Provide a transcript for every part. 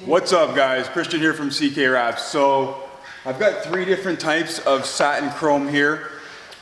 What's up guys, Christian here from CK Wraps. So I've got three different types of satin chrome here.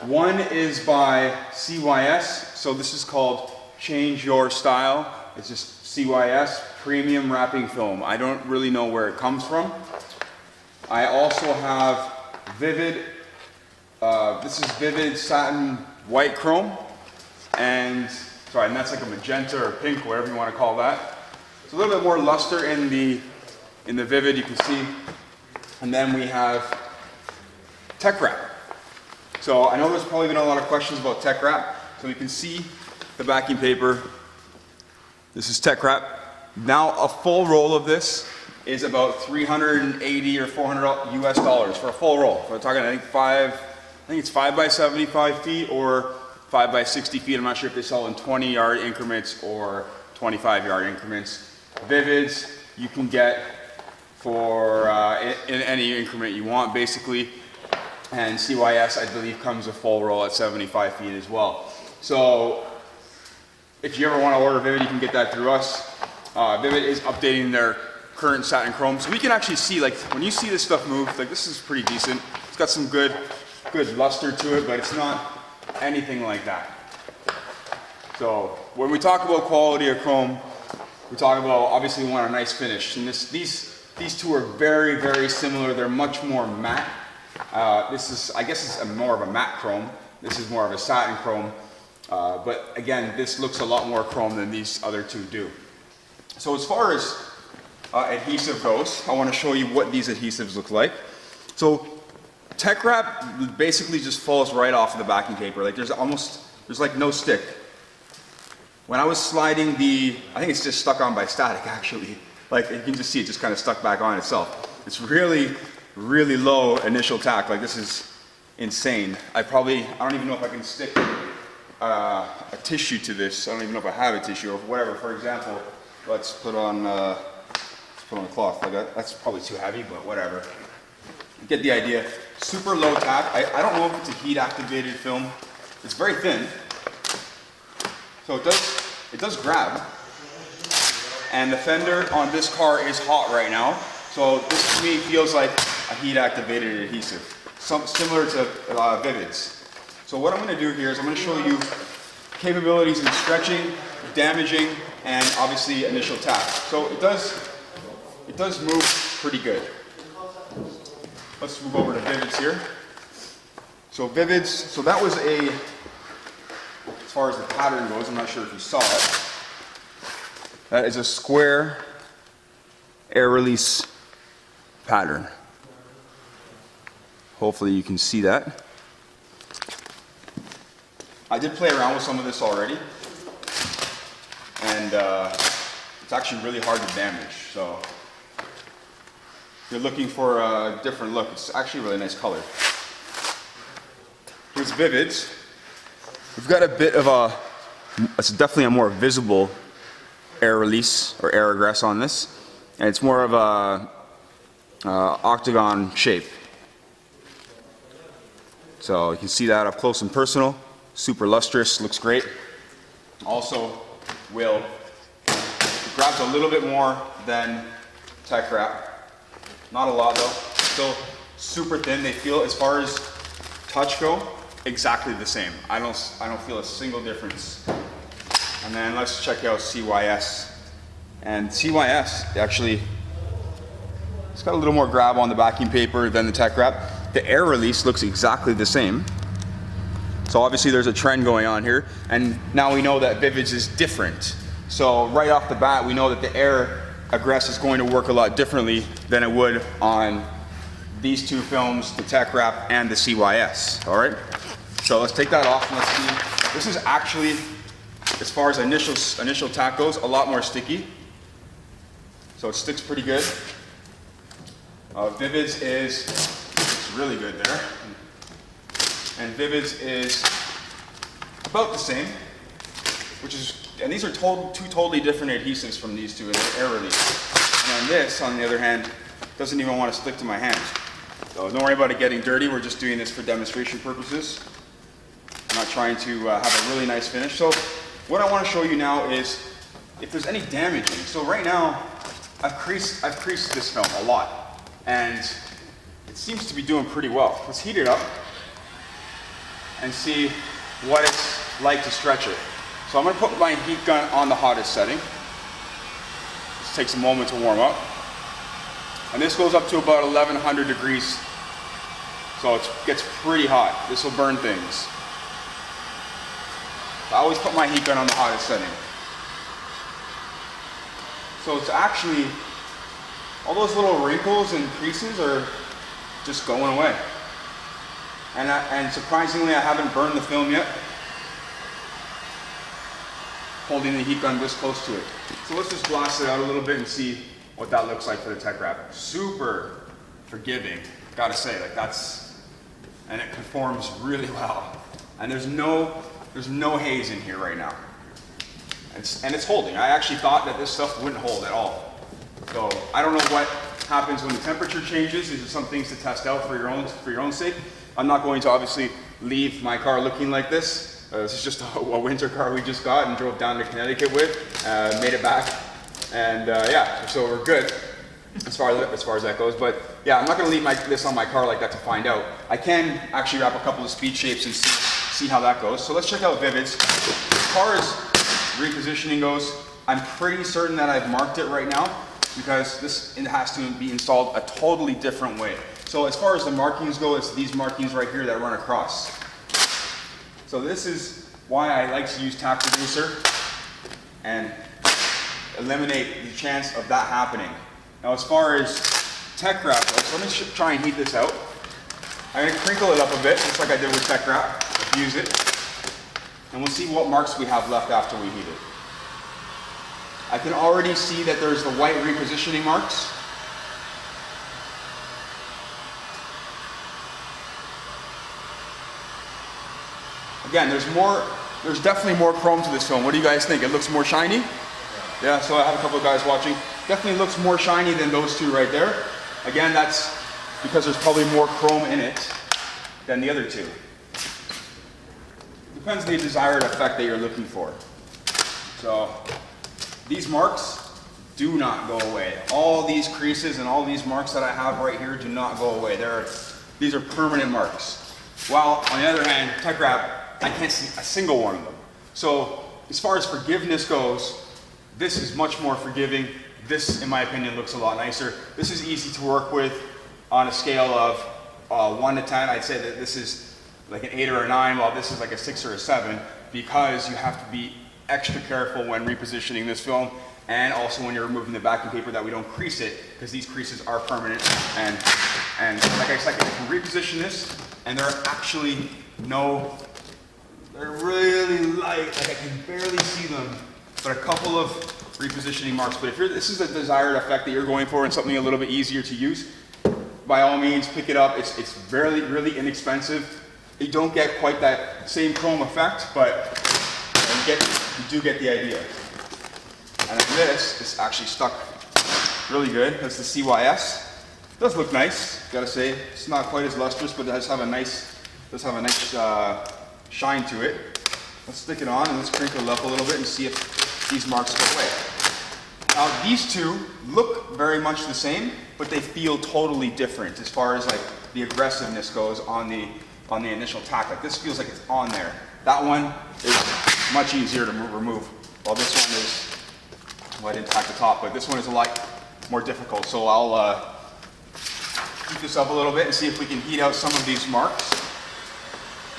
One is by CYS, so this is called Change Your Style. It's just CYS premium wrapping film. I don't really know where it comes from. I also have Vivid, this is Vivid Satin White Chrome, and that's like a magenta or pink, whatever you want to call that. It's a little bit more luster in the Vivid, you can see. And then we have Tech Wrap. So I know there's probably been a lot of questions about Tech Wrap. So you can see the backing paper. This is Tech Wrap. Now a full roll of this is about $380 or $400 US dollars for a full roll. So we're talking, I think it's 5 by 75 feet or 5 by 60 feet. I'm not sure if they sell in 20-yard increments or 25-yard increments. Vivids you can get for in any increment you want, basically. And CYS, I believe, comes a full roll at 75 feet as well. So if you ever want to order Vivid, you can get that through us. Vivid is updating their current satin chrome, so we can actually see, like, when you see this stuff move, like, this is pretty decent. It's got some good luster to it, but it's not anything like that. So when we talk about quality of chrome, we talk about, obviously we want a nice finish, and these two are very, very similar. They're much more matte. This is, I guess it's more of a matte chrome. This is more of a satin chrome. But again, this looks a lot more chrome than these other two do. So as far as adhesive goes, I want to show you what these adhesives look like. So Tech Wrap basically just falls right off of the backing paper. Like there's like no stick. When I was sliding I think it's just stuck on by static actually. Like you can just see it just kind of stuck back on itself. It's really, really low initial tack. Like this is insane. I don't even know if I can stick a tissue to this. I don't even know if I have a tissue or whatever. For example, let's put on a cloth. Like that's probably too heavy, but whatever. You get the idea. Super low tack. I don't know if it's a heat activated film. It's very thin. So it does grab. And the fender on this car is hot right now. So this to me feels like a heat activated adhesive. Similar to Vivids. So what I'm going to do here is I'm going to show you capabilities in stretching, damaging, and obviously initial tack. So it does move pretty good. Let's move over to Vivids here. So Vivids, so that was as far as the pattern goes, I'm not sure if you saw it. That is a square air release pattern. Hopefully you can see that. I did play around with some of this already, and it's actually really hard to damage. So if you're looking for a different look, it's actually a really nice color. Here's Vivids. We've got a bit of it's definitely a more visible air release or air egress on this, and it's more of a octagon shape. So you can see that up close and personal. Super lustrous, looks great. Also grabs a little bit more than Tech Wrap. Not a lot though. Still super thin. They feel, as far as touch go, exactly the same. I don't feel a single difference. And then let's check out CYS. And CYS actually, it's got a little more grab on the backing paper than the Tech Wrap. The air release looks exactly the same. So obviously there's a trend going on here, and now we know that Vivids is different. So right off the bat, we know that the air egress is going to work a lot differently than it would on these two films, the Tech Wrap and the CYS. All right. So let's take that off and let's see. This is actually, as far as initial tack goes, a lot more sticky. So it sticks pretty good. Vivids it's really good there. And Vivids is about the same, and these are two totally different adhesives from these two in air release. And on this, on the other hand, doesn't even want to stick to my hand. So don't worry about it getting dirty. We're just doing this for demonstration purposes. I'm not trying to have a really nice finish. So what I want to show you now is if there's any damaging. So right now, I've creased this film a lot, and it seems to be doing pretty well. Let's heat it up and see what it's like to stretch it. So I'm gonna put my heat gun on the hottest setting. This takes a moment to warm up. And this goes up to about 1100 degrees. So it gets pretty hot. This will burn things. I always put my heat gun on the hottest setting. So it's actually, all those little wrinkles and creases are just going away. And surprisingly, I haven't burned the film yet, holding the heat gun this close to it. So let's just blast it out a little bit and see what that looks like for the Tech Wrap. Super forgiving, gotta say, like and it conforms really well. And there's no haze in here right now. And it's holding. I actually thought that this stuff wouldn't hold at all. So I don't know what happens when the temperature changes. These are some things to test out for your own sake. I'm not going to obviously leave my car looking like this. This is just a winter car we just got and drove down to Connecticut with, made it back, and yeah, so we're good as far as that goes. But yeah, I'm not going to leave this on my car like that to find out. I can actually wrap a couple of speed shapes and see how that goes. So let's check out Vivids. As far as repositioning goes, I'm pretty certain that I've marked it right now, because it has to be installed a totally different way. So as far as the markings go, it's these markings right here that run across. So this is why I like to use Tack Reducer and eliminate the chance of that happening. Now as far as Tech Wrap goes, let me try and heat this out. I'm going to crinkle it up a bit, just like I did with Tech Wrap, diffuse it, and we'll see what marks we have left after we heat it. I can already see that there's the white repositioning marks. Again, there's definitely more chrome to this film. What do you guys think? It looks more shiny? Yeah, so I have a couple of guys watching. Definitely looks more shiny than those two right there. Again, that's because there's probably more chrome in it than the other two. Depends on the desired effect that you're looking for. So these marks do not go away. All these creases and all these marks that I have right here do not go away. These are permanent marks. While on the other hand, Tech Wrap, I can't see a single one of them. So as far as forgiveness goes, this is much more forgiving. This, in my opinion, looks a lot nicer. This is easy to work with on a scale of 1 to 10. I'd say that this is like an 8 or a 9, while this is like a 6 or a 7, because you have to be extra careful when repositioning this film, and also when you're removing the backing paper that we don't crease it, because these creases are permanent. And like I said, I can reposition this, and there are actually they're really light, like I can barely see them, but a couple of repositioning marks. But if this is a desired effect that you're going for and something a little bit easier to use, by all means pick it up. It's really inexpensive. You don't get quite that same chrome effect, but you do get the idea. And this actually stuck really good. That's the CYS. It does look nice, gotta say. It's not quite as lustrous, but it does have a nice shine to it. Let's stick it on and let's crinkle it up a little bit and see if these marks go away. Now these two look very much the same, but they feel totally different as far as like the aggressiveness goes on the initial tack. Like this feels like it's on there. That one is much easier to remove, while this one is, well, I didn't tack the top, but this one is a lot more difficult. So I'll heat this up a little bit and see if we can heat out some of these marks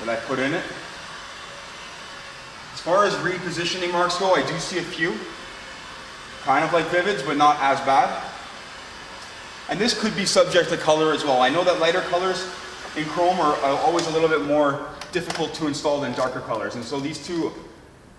that I put in it. As far as repositioning marks go, I do see a few, kind of like Vivids, but not as bad. And this could be subject to color as well. I know that lighter colors in chrome are always a little bit more difficult to install than darker colors. And so these two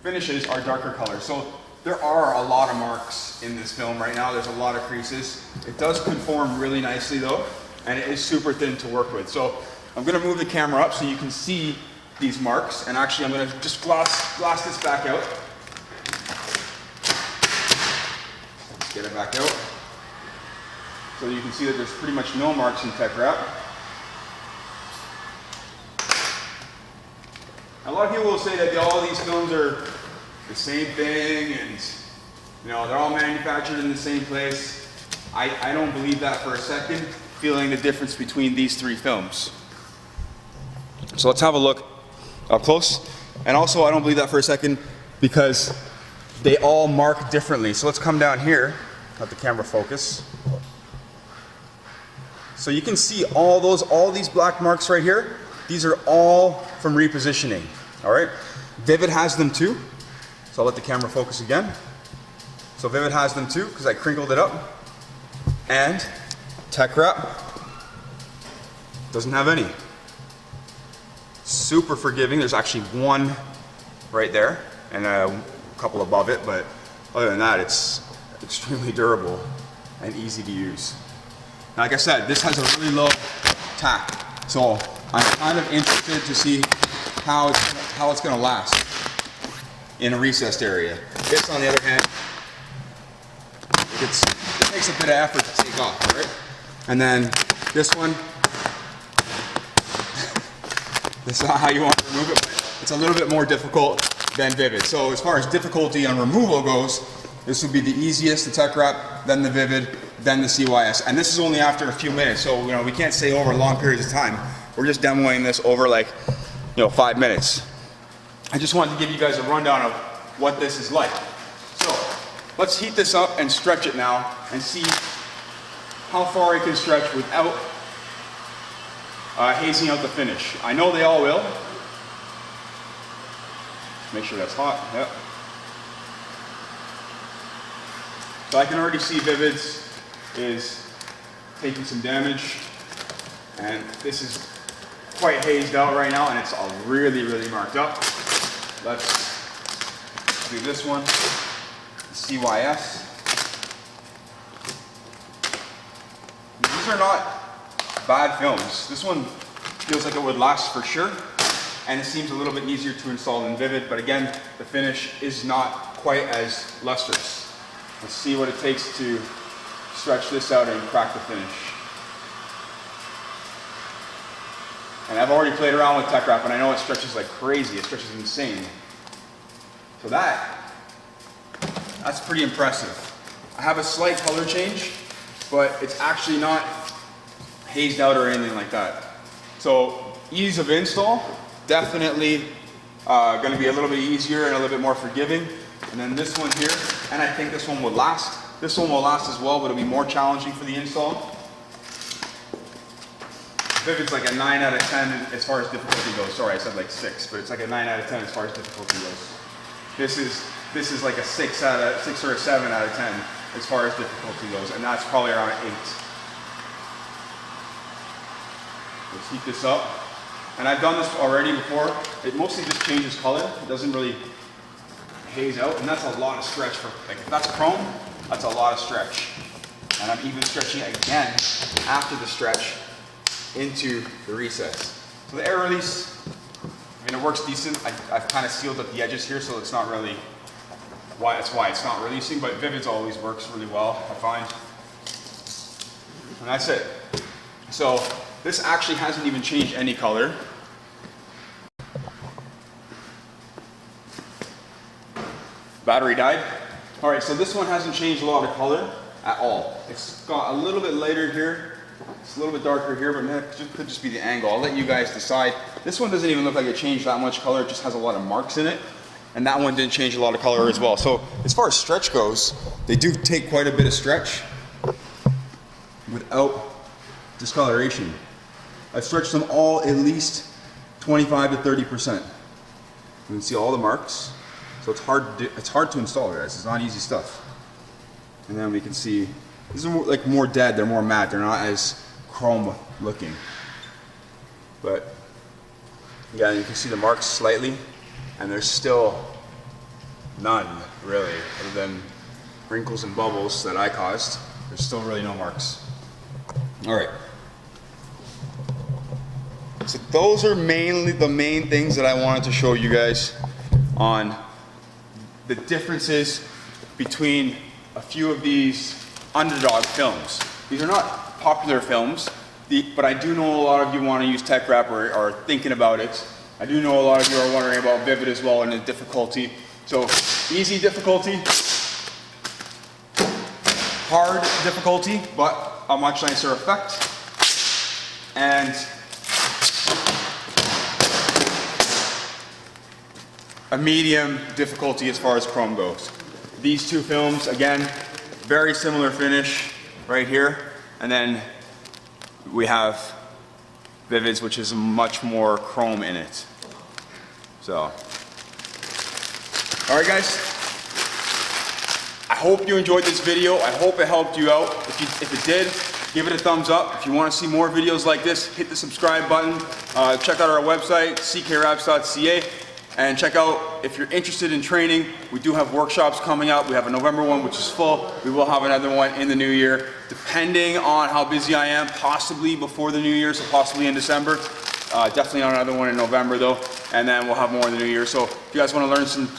finishes are darker colors. So there are a lot of marks in this film right now. There's a lot of creases. It does conform really nicely though, and it is super thin to work with. So I'm gonna move the camera up so you can see these marks. And actually I'm gonna just gloss this back out. Let's get it back out. So you can see that there's pretty much no marks in Tech Wrap. A lot of people will say that all these films are the same thing and they're all manufactured in the same place. I don't believe that for a second, feeling the difference between these three films. So let's have a look up close. And also, I don't believe that for a second because they all mark differently. So let's come down here, let the camera focus. So you can see all these black marks right here. These are all from repositioning, all right? Vivid has them too. So I'll let the camera focus again. So Vivid has them too because I crinkled it up. And Tech Wrap doesn't have any. Super forgiving. There's actually one right there and a couple above it, but other than that, it's extremely durable and easy to use. Now, like I said, this has a really low tack, so I'm kind of interested to see how it's going to last in a recessed area. This, on the other hand, it takes a bit of effort to take off, right? And then this one, this is not how you want to remove it, but it's a little bit more difficult than Vivid. So as far as difficulty on removal goes, this would be the easiest, the Tech Wrap, then the Vivid, then the CYS. And this is only after a few minutes, so we can't stay over long periods of time. We're just demoing this over 5 minutes. I just wanted to give you guys a rundown of what this is like. So let's heat this up and stretch it now and see how far it can stretch without hazing out the finish. I know they all will. Make sure that's hot. Yep. So I can already see Vivid's is taking some damage, and this is quite hazed out right now, and it's all really marked up. Let's do this one, the CYS. These are not bad films. This one feels like it would last for sure, and it seems a little bit easier to install than Vivid, but again, the finish is not quite as lustrous. Let's see what it takes to stretch this out and crack the finish. And I've already played around with Tech Wrap, and I know it stretches like crazy. It stretches insane. So that's pretty impressive. I have a slight color change, but it's actually not hazed out or anything like that. So ease of install, definitely going to be a little bit easier and a little bit more forgiving. And then this one here, and I think this one will last. This one will last as well, but it'll be more challenging for the install. Vivid's like a 9 out of 10 as far as difficulty goes. Sorry, I said like 6, but it's like a 9 out of 10 as far as difficulty goes. This is like a 6 or a 7 out of 10 as far as difficulty goes, and that's probably around 8. Let's heat this up. And I've done this already before. It mostly just changes color. It doesn't really haze out, and that's a lot of stretch for, if that's chrome, that's a lot of stretch. And I'm even stretching it again after the stretch into the recess. So the air release, it works decent. I've kind of sealed up the edges here, so it's not really, that's why it's not releasing, but Vivid's always works really well, I find. And that's it. So this actually hasn't even changed any color. Battery died. All right, so this one hasn't changed a lot of color at all. It's got a little bit lighter here. It's a little bit darker here, but it could just be the angle. I'll let you guys decide. This one doesn't even look like it changed that much color. It just has a lot of marks in it. And that one didn't change a lot of color as well. So as far as stretch goes, they do take quite a bit of stretch without discoloration. I've stretched them all at least 25 to 30%. You can see all the marks. So it's hard to install, guys. It's not easy stuff. And then we can see these are more dead. They're more matte. They're not as chrome looking. But yeah, you can see the marks slightly, and there's still none really, other than wrinkles and bubbles that I caused. There's still really no marks. All right. So those are mainly the main things that I wanted to show you guys on the differences between a few of these underdog films. These are not popular films, but I do know a lot of you want to use Tech Wrap or are thinking about it. I do know a lot of you are wondering about Vivid as well and the difficulty. So easy difficulty, hard difficulty, but a much nicer effect. And a medium difficulty as far as chrome goes. These two films, again, very similar finish right here. And then we have Vivids, which is much more chrome in it. So, all right guys, I hope you enjoyed this video. I hope it helped you out. If it did, give it a thumbs up. If you want to see more videos like this, hit the subscribe button. Check out our website, ckwraps.ca. And check out, if you're interested in training, we do have workshops coming up. We have a November one, which is full. We will have another one in the new year, depending on how busy I am, possibly before the new year, so possibly in December. Definitely not another one in November though. And then we'll have more in the new year. So if you guys want to learn some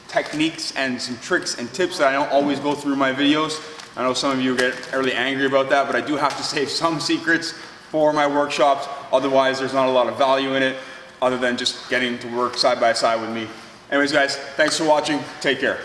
techniques and some tricks and tips that I don't always go through in my videos, I know some of you get really angry about that, but I do have to save some secrets for my workshops. Otherwise, there's not a lot of value in it, other than just getting to work side by side with me. Anyways guys, thanks for watching. Take care.